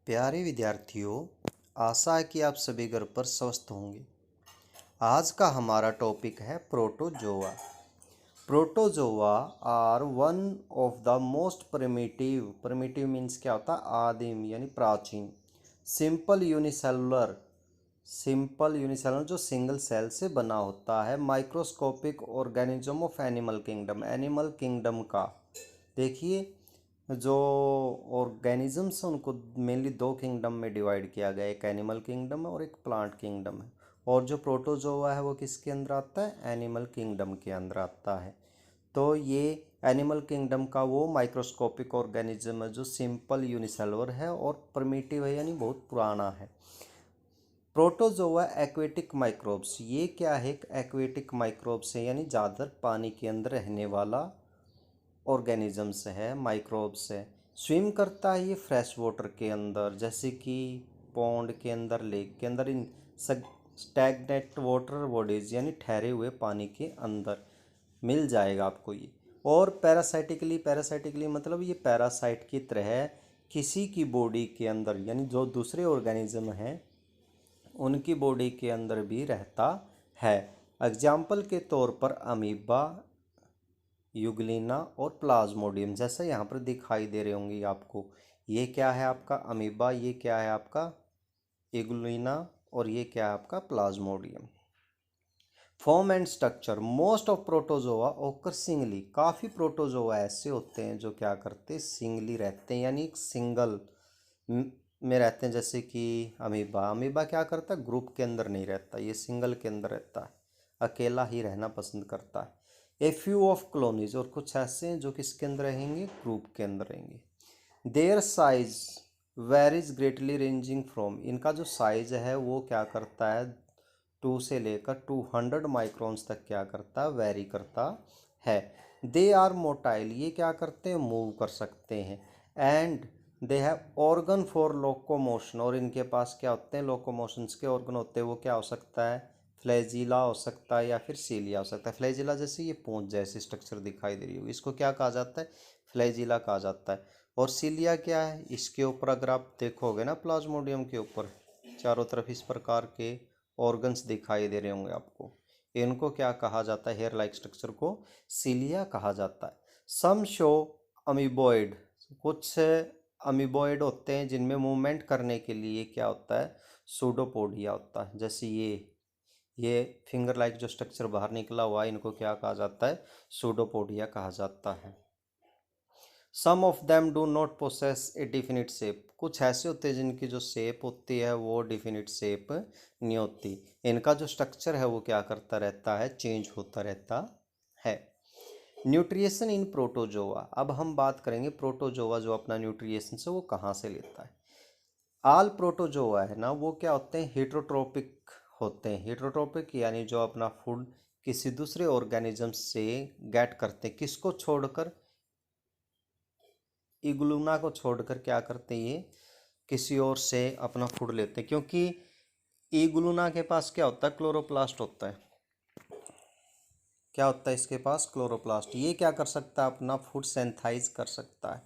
प्यारे विद्यार्थियों, आशा है कि आप सभी घर पर स्वस्थ होंगे। आज का हमारा टॉपिक है protozoa. Protozoa are one of the most primitive मीन्स क्या होता है? आदिम यानी प्राचीन। सिंपल यूनिसेलुलर जो सिंगल सेल से बना होता है। Microscopic organism of animal kingdom का। देखिए, जो ऑर्गेनिजम्स हैं उनको मेनली दो किंगडम में डिवाइड किया गया है, एक एनिमल किंगडम है और एक प्लांट किंगडम है। और जो प्रोटोजोआ है वो किसके अंदर आता है? एनिमल किंगडम के अंदर आता है। तो ये एनिमल किंगडम का वो माइक्रोस्कोपिक ऑर्गेनिज्म है जो सिंपल यूनिसेलुलर है और प्रिमिटिव है, यानी बहुत पुराना है। प्रोटोजोआ एक्वेटिक माइक्रोब्स, ये क्या है? एक्वेटिक माइक्रोब्स है, यानी ज़्यादातर पानी के अंदर रहने वाला ऑर्गेनिजम्स है, माइक्रोब्स है। स्विम करता है ये फ्रेश वाटर के अंदर, जैसे कि पॉन्ड के अंदर, लेक के अंदर, इन स्टैग्नेंट वाटर बॉडीज यानी ठहरे हुए पानी के अंदर मिल जाएगा आपको ये। और पैरासाइटिकली मतलब ये पैरासाइट की तरह किसी की बॉडी के अंदर, यानी जो दूसरे ऑर्गेनिज्म हैं उनकी बॉडी के अंदर भी रहता है। एग्जाम्पल के तौर पर अमीबा, यूग्लिना और प्लाज्मोडियम, जैसा यहाँ पर दिखाई दे रहे होंगे आपको। ये क्या है आपका अमीबा, ये क्या है आपका यूग्लिना और ये क्या है आपका Plasmodium. Form and structure, most of protozoa ओकर सिंगली। काफ़ी प्रोटोजोआ ऐसे होते हैं जो क्या करते हैं? सिंगली रहते हैं, यानी सिंगल में रहते हैं। जैसे कि अमीबा क्या करता है? ग्रुप के अंदर नहीं रहता, ये सिंगल के अंदर रहता है, अकेला ही रहना पसंद करता है। ए फ्यू ऑफ कॉलोनीज, और कुछ ऐसे हैं जो किसके अंदर रहेंगे? ग्रुप के अंदर रहेंगे। Their size varies greatly ranging from, इनका जो साइज है वो क्या करता है? 2 से लेकर 200 माइक्रोन्स तक क्या करता है? वेरी करता है। दे आर मोटाइल, ये क्या करते हैं? मूव कर सकते हैं। And they have organ for locomotion, और इनके पास क्या होते हैं? लोकोमोशंस के ऑर्गन होते हैं। वो क्या हो सकता है? फ्लैजिला हो सकता है या फिर सीलिया हो सकता है। फ्लैजिला जैसे ये पूंछ जैसी स्ट्रक्चर दिखाई दे रही होगी, इसको क्या कहा जाता है? फ्लैजिला कहा जाता है। और सीलिया क्या है? इसके ऊपर अगर आप देखोगे ना, प्लाज्मोडियम के ऊपर चारों तरफ इस प्रकार के ऑर्गन्स दिखाई दे रहे होंगे आपको, इनको क्या कहा जाता है? हेयर लाइक स्ट्रक्चर को सीलिया कहा जाता है। सम शो अमीबॉइड, कुछ अमीबॉइड होते हैं जिनमें मूवमेंट करने के लिए क्या होता है? सूडोपोडिया होता है। जैसे ये फिंगर लाइक जो स्ट्रक्चर बाहर निकला हुआ है, इनको क्या कहा जाता है? सूडोपोडिया कहा जाता है। Some of them do not possess a definite shape, कुछ ऐसे होते हैं जिनकी जो शेप होती है वो डिफिनिट शेप नहीं होती। इनका जो स्ट्रक्चर है वो क्या करता रहता है? चेंज होता रहता है। न्यूट्रिएशन इन प्रोटोजोआ, अब हम बात करेंगे प्रोटोजोआ जो अपना न्यूट्रिएशन से वो कहाँ से लेता है। आल प्रोटोजोआ है ना, वो क्या होते हैं? हेट्रोट्रोपिक होते हैं। हेट्रोट्रोपिक यानी जो अपना फूड किसी दूसरे ऑर्गेनिज्म से गेट करते हैं। किसको छोड़कर? इग्लूना को छोड़कर क्या करते हैं? ये किसी और से अपना फूड लेते हैं, क्योंकि इग्लूना के पास क्या होता है? क्लोरोप्लास्ट होता है। क्या होता है इसके पास? क्लोरोप्लास्ट। ये क्या कर सकता है? अपना फूड सेंथाइज कर सकता है।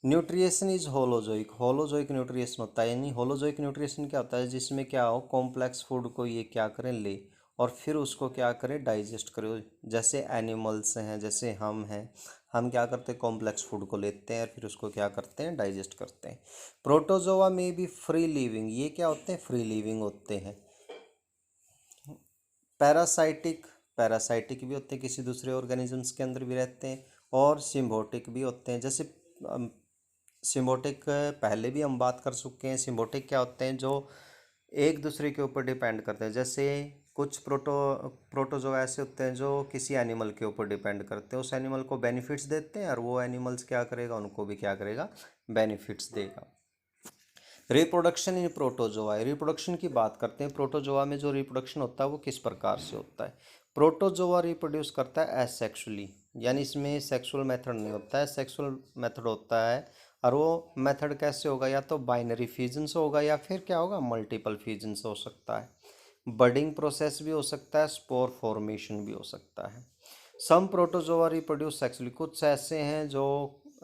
न्यूट्रिएशन इज होलोजोइक न्यूट्रिएशन होता है, यानी होलोजोइक न्यूट्रिएशन क्या होता है? जिसमें क्या हो? कॉम्प्लेक्स फूड को ये क्या करें? ले और फिर उसको क्या करें? डाइजेस्ट करें। जैसे एनिमल्स हैं, जैसे हम हैं, हम क्या करते हैं? कॉम्प्लेक्स फूड को लेते हैं और फिर उसको क्या करते हैं? डाइजेस्ट करते हैं। प्रोटोजोआ में भी फ्री लिविंग, ये क्या होते हैं? फ्री लिविंग होते हैं। पैरासाइटिक भी होते हैं, किसी दूसरे ऑर्गेनिजम्स के अंदर भी रहते हैं। और सिम्बोटिक भी होते हैं। जैसे सिम्बोटिक पहले भी हम बात कर चुके हैं। सिम्बोटिक क्या होते हैं? जो एक दूसरे के ऊपर डिपेंड करते हैं। जैसे कुछ प्रोटोजोआ ऐसे होते हैं जो किसी एनिमल के ऊपर डिपेंड करते हैं, उस एनिमल को बेनिफिट्स देते हैं और वो एनिमल्स क्या करेगा? उनको भी क्या करेगा? बेनिफिट्स देगा। रिप्रोडक्शन इन प्रोटोजोआ, रिप्रोडक्शन की बात करते हैं। प्रोटोजोआ में जो रिप्रोडक्शन होता है वो किस प्रकार से होता है? प्रोटोजोआ रिप्रोड्यूस करता है एसेक्सुअली, यानी इसमें सेक्सुअल मेथड नहीं होता है, सेक्सुअल मेथड होता है। और वो मेथड कैसे होगा? या तो बाइनरी फ्यूजन से होगा या फिर क्या होगा? मल्टीपल फ्यूजन से हो सकता है। बडिंग प्रोसेस भी हो सकता है, स्पोर फॉर्मेशन भी हो सकता है। सम प्रोटोजोआ रिप्रोड्यूस सेक्सुअली, कुछ ऐसे हैं जो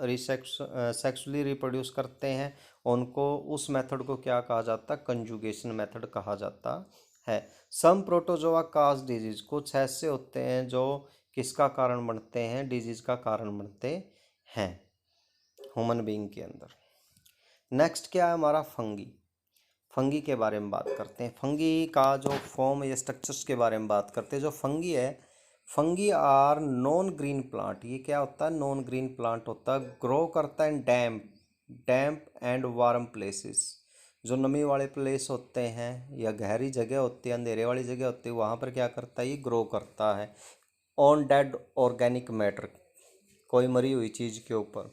सेक्सुअली रिप्रोड्यूस करते हैं उनको उस मेथड को क्या कहा जाता है, कंजुगेशन मेथड कहा जाता है। सम प्रोटोजोआ काज डिजीज, कुछ ऐसे होते हैं जो किसका कारण बनते हैं, डिजीज का कारण बनते हैं ह्यूमन बीइंग के अंदर। नेक्स्ट क्या है हमारा, फंगी। फंगी के बारे में बात करते हैं। फंगी का जो फॉर्म या स्ट्रक्चर्स के बारे में बात करते हैं। जो फंगी है, fungi are non green plant. ये क्या होता है, नॉन ग्रीन प्लांट होता है। ग्रो करता है डैम्प एंड वार्म प्लेसेस। जो नमी वाले प्लेस होते हैं या गहरी जगह होती है, अंधेरे वाली जगह होती है, वहाँ पर क्या करता है, ये ग्रो करता है। ऑन डेड ऑर्गेनिक मैटर, कोई मरी हुई चीज़ के ऊपर।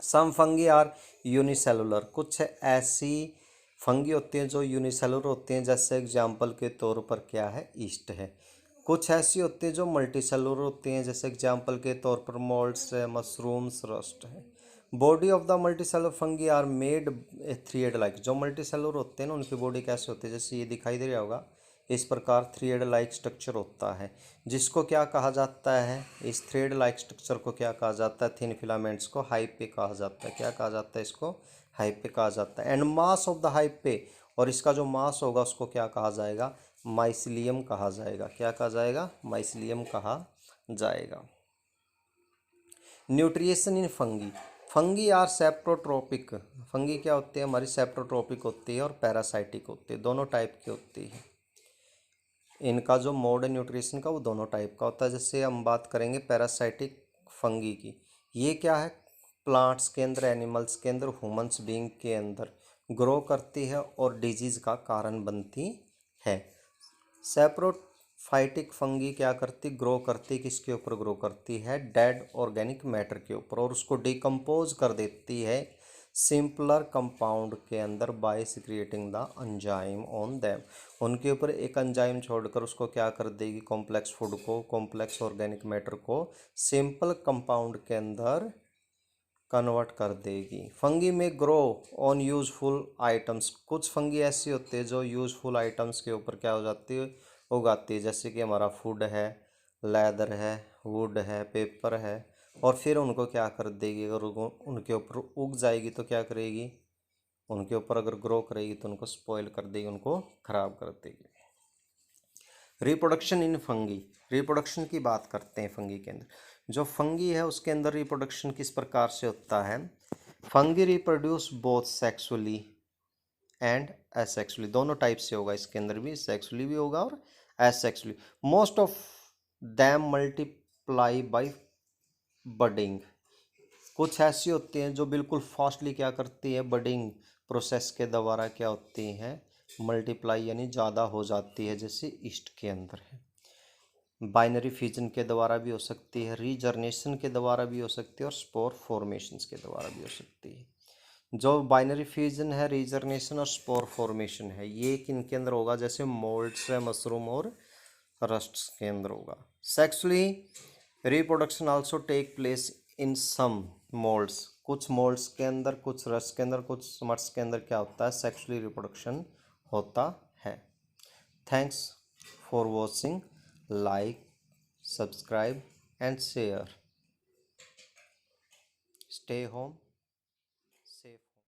सम फंगी आर यूनिसेलुलर, कुछ ऐसी फंगी होती हैं जो यूनिसेलुलर होती हैं, जैसे एग्जाम्पल के तौर पर क्या है, ईस्ट है। कुछ ऐसी होती है जो मल्टीसेलुलर होती हैं, जैसे एग्जाम्पल के तौर पर मोल्ड्स है, मशरूम्स, रस्ट है। Body of the multicellular fungi are made three head like. जो मल्टीसेलुलर होते हैं ना, उनकी बॉडी कैसे होती है, जैसे ये दिखाई दे रहा होगा, इस प्रकार थ्री हेड लाइक स्ट्रक्चर होता है। जिसको क्या कहा जाता है, इस थ्रेड लाइक स्ट्रक्चर को क्या कहा जाता है, थिन फिलामेंट्स को हाइपे कहा जाता है। क्या कहा जाता है, इसको हाइपे कहा जाता है। एंड मास ऑफ द हाइपे, और इसका जो मास होगा उसको क्या कहा जाएगा, माइसिलियम कहा जाएगा। क्या कहा जाएगा, माइसिलियम कहा जाएगा। न्यूट्रिएशन इन फंगी, फंगी आर सेप्रोट्रोपिक। फंगी क्या होती है हमारी, सेप्रोट्रोपिक होती है और पैरासाइटिक होती है, दोनों टाइप की होती है। इनका जो मोड है न्यूट्रिशन का, वो दोनों टाइप का होता है। जैसे हम बात करेंगे पैरासाइटिक फंगी की, ये क्या है, प्लांट्स के अंदर, एनिमल्स के अंदर, ह्यूमंस बीइंग के अंदर ग्रो करती है और डिजीज का कारण बनती है। सेप्रोफाइटिक फंगी क्या करती, ग्रो करती, किसके ऊपर ग्रो करती है, डेड ऑर्गेनिक मैटर के ऊपर, और उसको डिकम्पोज कर देती है सिंपलर कंपाउंड के अंदर by secreting the enzyme on them. उनके ऊपर एक एंजाइम छोड़कर उसको क्या कर देगी, कॉम्प्लेक्स फूड को, कॉम्प्लेक्स ऑर्गेनिक मैटर को सिंपल कंपाउंड के अंदर कन्वर्ट कर देगी। फंगी में ग्रो ऑन यूजफुल आइटम्स, कुछ फंगी ऐसी होती है जो यूजफुल आइटम्स के ऊपर क्या हो जाती है, उगाती है। जैसे कि हमारा फूड है, लेदर है, वुड है, पेपर है, और फिर उनको क्या कर देगी, अगर उनके ऊपर उग जाएगी तो क्या करेगी, उनके ऊपर अगर ग्रो करेगी तो उनको स्पॉइल कर देगी, उनको खराब कर देगी। रिप्रोडक्शन इन फंगी, रिप्रोडक्शन की बात करते हैं फंगी के अंदर। जो फंगी है उसके अंदर रिप्रोडक्शन किस प्रकार से होता है, fungi reproduce both sexually and asexually, दोनों टाइप से होगा, इसके अंदर भी सेक्सुअली भी होगा और asexually. Most of them multiply by budding, कुछ ऐसी होती हैं जो बिल्कुल फास्टली क्या करती है, बडिंग प्रोसेस के द्वारा क्या होती हैं, मल्टीप्लाई यानी ज़्यादा हो जाती है, जैसे ईस्ट के अंदर है। बाइनरी फिजन के द्वारा भी हो सकती है, रीजर्नेशन के द्वारा भी हो सकती है, और स्पोर फॉर्मेशन के द्वारा भी हो सकती है। जो बाइनरी फिजन है, रीजर्नेशन और स्पोर फॉर्मेशन है, ये किनके अंदर होगा, जैसे मोल्ड्स है, मशरूम और रस्ट्स के अंदर होगा। Sexually reproduction also take place in some moulds, कुछ मोल्ड्स के अंदर, कुछ रस्ट के अंदर, कुछ स्मट्स के अंदर क्या होता है, सेक्सुअली रिप्रोडक्शन होता है। Thanks for watching, like, subscribe and share. Stay home.